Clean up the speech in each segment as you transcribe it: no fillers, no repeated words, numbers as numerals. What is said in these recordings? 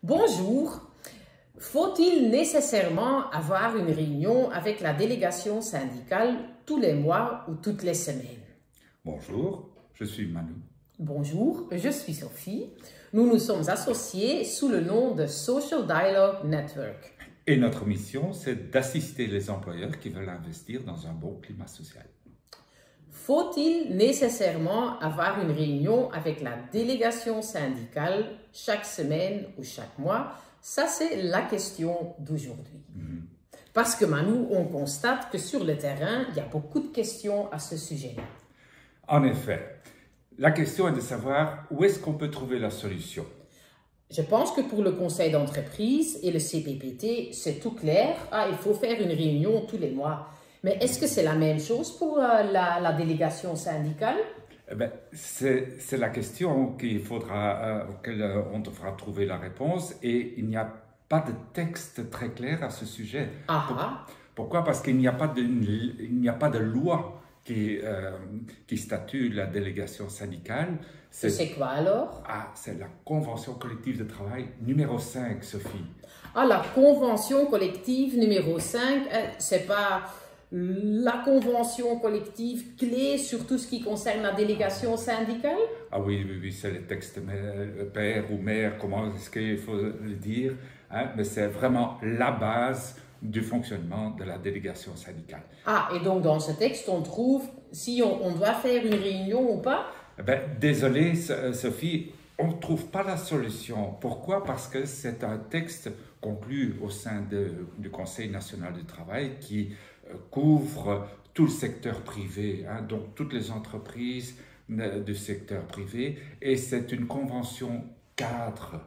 Bonjour. Faut-il nécessairement avoir une réunion avec la délégation syndicale tous les mois ou toutes les semaines? Bonjour, je suis Manu. Bonjour, je suis Sophie. Nous nous sommes associés sous le nom de Social Dialogue Network. Et notre mission, c'est d'assister les employeurs qui veulent investir dans un bon climat social. Faut-il nécessairement avoir une réunion avec la délégation syndicale chaque semaine ou chaque mois? Ça, c'est la question d'aujourd'hui. Parce que Manu, on constate que sur le terrain, il y a beaucoup de questions à ce sujet-là. En effet, la question est de savoir où est-ce qu'on peut trouver la solution. Je pense que pour le conseil d'entreprise et le CPPT, c'est tout clair. Il faut faire une réunion tous les mois. Mais est-ce que c'est la même chose pour la délégation syndicale? C'est la question auquel on devra trouver la réponse, et il n'y a pas de texte très clair à ce sujet. Pourquoi? Parce qu'il n'y a pas de loi qui statue la délégation syndicale. C'est quoi alors? C'est la convention collective de travail numéro 5, Sophie. La convention collective numéro 5, c'est pas la convention collective clé sur tout ce qui concerne la délégation syndicale? Oui, c'est les textes père ou mère, comment est-ce qu'il faut le dire, mais c'est vraiment la base du fonctionnement de la délégation syndicale. Et donc dans ce texte, on trouve si on doit faire une réunion ou pas? Désolé, Sophie, on ne trouve pas la solution. Pourquoi? Parce que c'est un texte conclu au sein du Conseil national du travail qui couvre tout le secteur privé, donc toutes les entreprises du secteur privé, et c'est une convention cadre.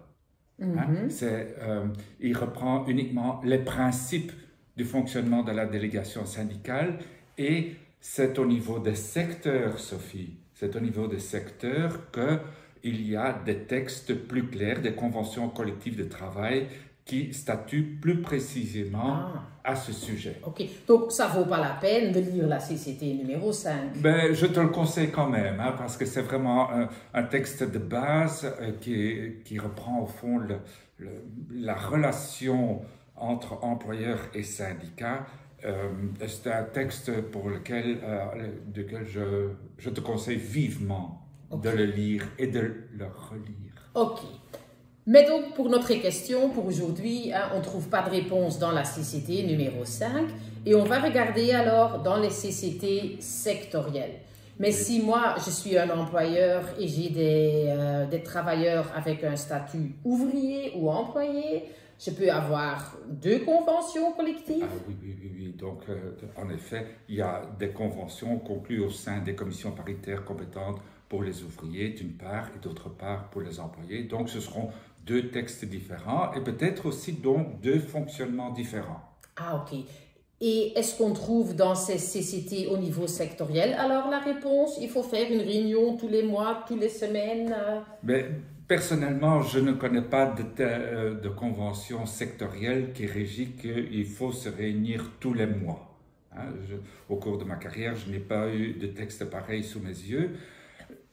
Il reprend uniquement les principes du fonctionnement de la délégation syndicale, et c'est au niveau des secteurs, Sophie, c'est au niveau des secteurs qu'il y a des textes plus clairs, des conventions collectives de travail qui statuent plus précisément à ce sujet. Ok, donc ça ne vaut pas la peine de lire la CCT numéro 5? Je te le conseille quand même, parce que c'est vraiment un texte de base qui reprend au fond la relation entre employeurs et syndicats. C'est un texte duquel je te conseille vivement de le lire et de le relire. Ok. Mais donc, pour notre question, pour aujourd'hui, on ne trouve pas de réponse dans la CCT numéro 5 et on va regarder alors dans les CCT sectorielles. Mais si moi, je suis un employeur et j'ai des travailleurs avec un statut ouvrier ou employé, je peux avoir deux conventions collectives? Oui. Donc, en effet, il y a des conventions conclues au sein des commissions paritaires compétentes pour les ouvriers, d'une part, et d'autre part pour les employés. Donc, ce seront deux textes différents et peut-être aussi donc deux fonctionnements différents. Ok. Et est-ce qu'on trouve dans ces CCT au niveau sectoriel alors la réponse? Il faut faire une réunion tous les mois, toutes les semaines? Personnellement, je ne connais pas de convention sectorielle qui régit qu'il faut se réunir tous les mois. Au cours de ma carrière, je n'ai pas eu de texte pareil sous mes yeux.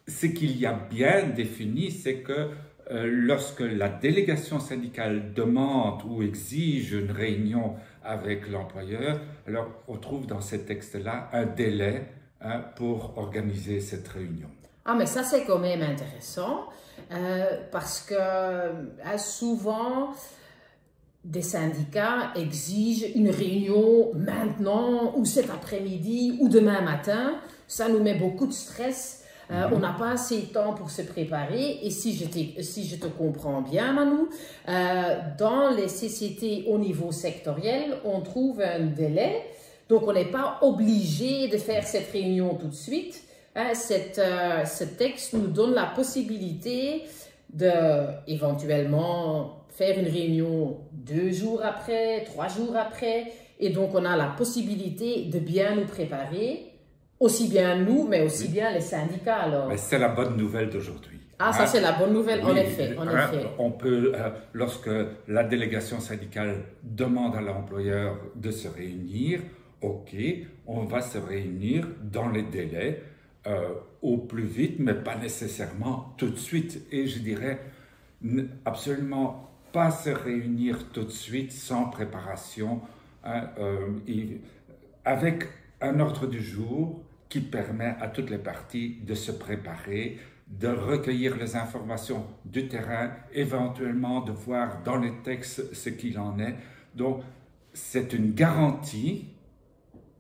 Ce qu'il y a bien défini, c'est que lorsque la délégation syndicale demande ou exige une réunion avec l'employeur, alors on trouve dans ces textes-là un délai pour organiser cette réunion. Mais ça, c'est quand même intéressant parce que souvent, des syndicats exigent une réunion maintenant ou cet après-midi ou demain matin. Ça nous met beaucoup de stress. On n'a pas assez de temps pour se préparer. Et si je te comprends bien, Manu, dans les CCT au niveau sectoriel, on trouve un délai. Donc, on n'est pas obligé de faire cette réunion tout de suite. Ce texte nous donne la possibilité de éventuellement faire une réunion 2 jours après, 3 jours après. Et donc, on a la possibilité de bien nous préparer. Aussi bien nous, mais aussi bien les syndicats alors. Mais c'est la bonne nouvelle d'aujourd'hui. Ça c'est la bonne nouvelle, en effet. On peut, lorsque la délégation syndicale demande à l'employeur de se réunir, ok, on va se réunir dans les délais, au plus vite, mais pas nécessairement tout de suite. Et je dirais absolument pas se réunir tout de suite sans préparation, hein, avec un ordre du jour qui permet à toutes les parties de se préparer, de recueillir les informations du terrain, éventuellement de voir dans les textes ce qu'il en est. Donc, c'est une garantie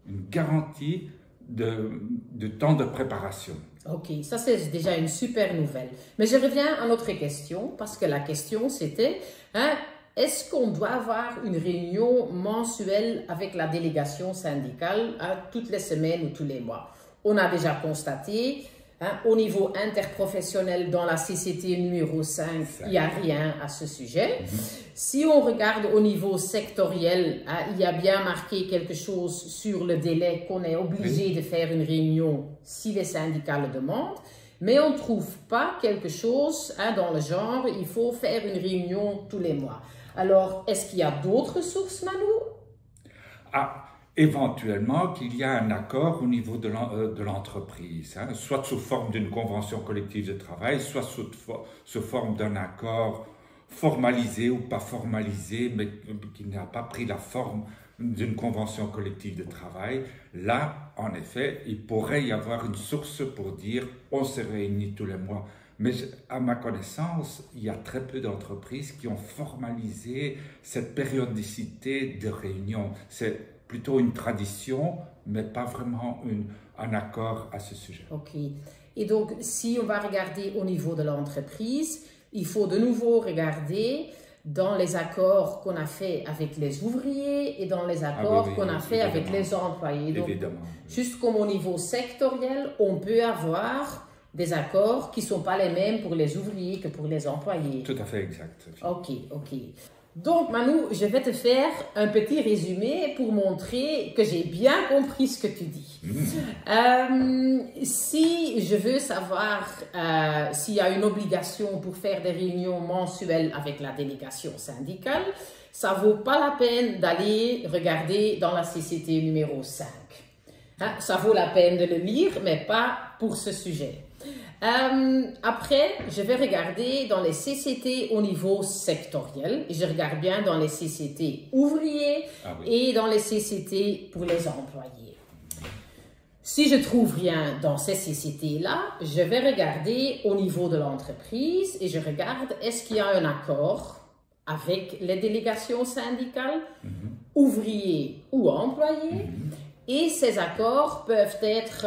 de temps de préparation. Ok, ça c'est déjà une super nouvelle. Mais je reviens à notre question, parce que la question c'était, hein, est-ce qu'on doit avoir une réunion mensuelle avec la délégation syndicale toutes les semaines ou tous les mois? On a déjà constaté, hein, au niveau interprofessionnel dans la CCT numéro 5, il n'y a rien à ce sujet. Si on regarde au niveau sectoriel, hein, il y a bien marqué quelque chose sur le délai qu'on est obligé de faire une réunion si les syndicats le demandent. Mais on ne trouve pas quelque chose, hein, dans le genre, il faut faire une réunion tous les mois. Alors, est-ce qu'il y a d'autres sources, Manu? Éventuellement qu'il y a un accord au niveau de l'entreprise, hein, soit sous forme d'une convention collective de travail, soit sous forme d'un accord formalisé ou pas formalisé, mais qui n'a pas pris la forme d'une convention collective de travail. Là, en effet, il pourrait y avoir une source pour dire on se réunit tous les mois. Mais à ma connaissance, il y a très peu d'entreprises qui ont formalisé cette périodicité de réunion. C'est plutôt une tradition, mais pas vraiment un accord à ce sujet. Ok. Et donc, si on va regarder au niveau de l'entreprise, il faut de nouveau regarder dans les accords qu'on a fait avec les ouvriers et dans les accords qu'on a fait avec les employés. Donc, évidemment. Juste comme au niveau sectoriel, on peut avoir des accords qui ne sont pas les mêmes pour les ouvriers que pour les employés. Tout à fait exact. Ok, ok. Donc, Manu, je vais te faire un petit résumé pour montrer que j'ai bien compris ce que tu dis. Si je veux savoir s'il y a une obligation pour faire des réunions mensuelles avec la délégation syndicale, ça ne vaut pas la peine d'aller regarder dans la CCT numéro 5. Hein, ça vaut la peine de le lire, mais pas pour ce sujet. Après, je vais regarder dans les CCT au niveau sectoriel. Et je regarde bien dans les CCT ouvriers et dans les CCT pour les employés. Si je trouve rien dans ces CCT-là, je vais regarder au niveau de l'entreprise et je regarde est-ce qu'il y a un accord avec les délégations syndicales, ouvriers ou employés. Et ces accords peuvent être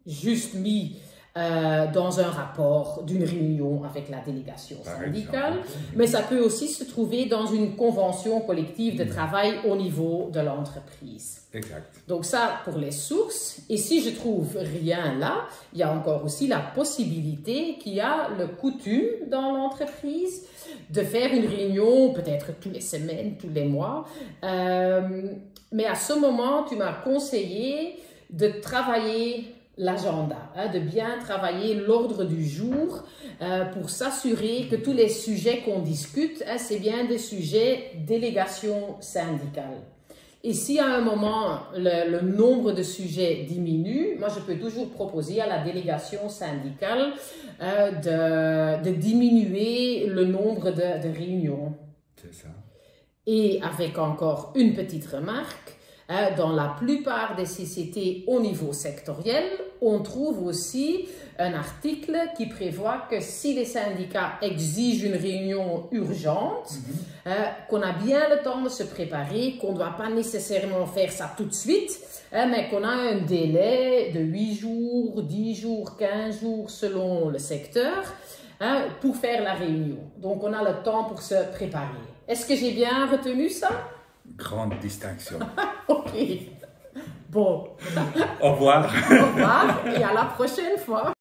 juste mis dans un rapport d'une réunion avec la délégation syndicale, mais ça peut aussi se trouver dans une convention collective de travail au niveau de l'entreprise. Exact. Donc ça pour les sources. Et si je trouve rien là, il y a encore aussi la possibilité qu'il y a le coutume dans l'entreprise de faire une réunion peut-être tous les semaines, tous les mois. Mais à ce moment, tu m'as conseillé de travailler l'agenda, hein, de bien travailler l'ordre du jour pour s'assurer que tous les sujets qu'on discute, hein, c'est bien des sujets délégation syndicale. Et si à un moment le nombre de sujets diminue, moi je peux toujours proposer à la délégation syndicale de diminuer le nombre de réunions. C'est ça. Et avec encore une petite remarque, dans la plupart des CCT au niveau sectoriel, on trouve aussi un article qui prévoit que si les syndicats exigent une réunion urgente, qu'on a bien le temps de se préparer, qu'on ne doit pas nécessairement faire ça tout de suite, mais qu'on a un délai de 8 jours, 10 jours, 15 jours selon le secteur, pour faire la réunion. Donc on a le temps pour se préparer. Est-ce que j'ai bien retenu ça? Grande distinction. Ok. Bon. Au revoir. Au revoir et à la prochaine fois.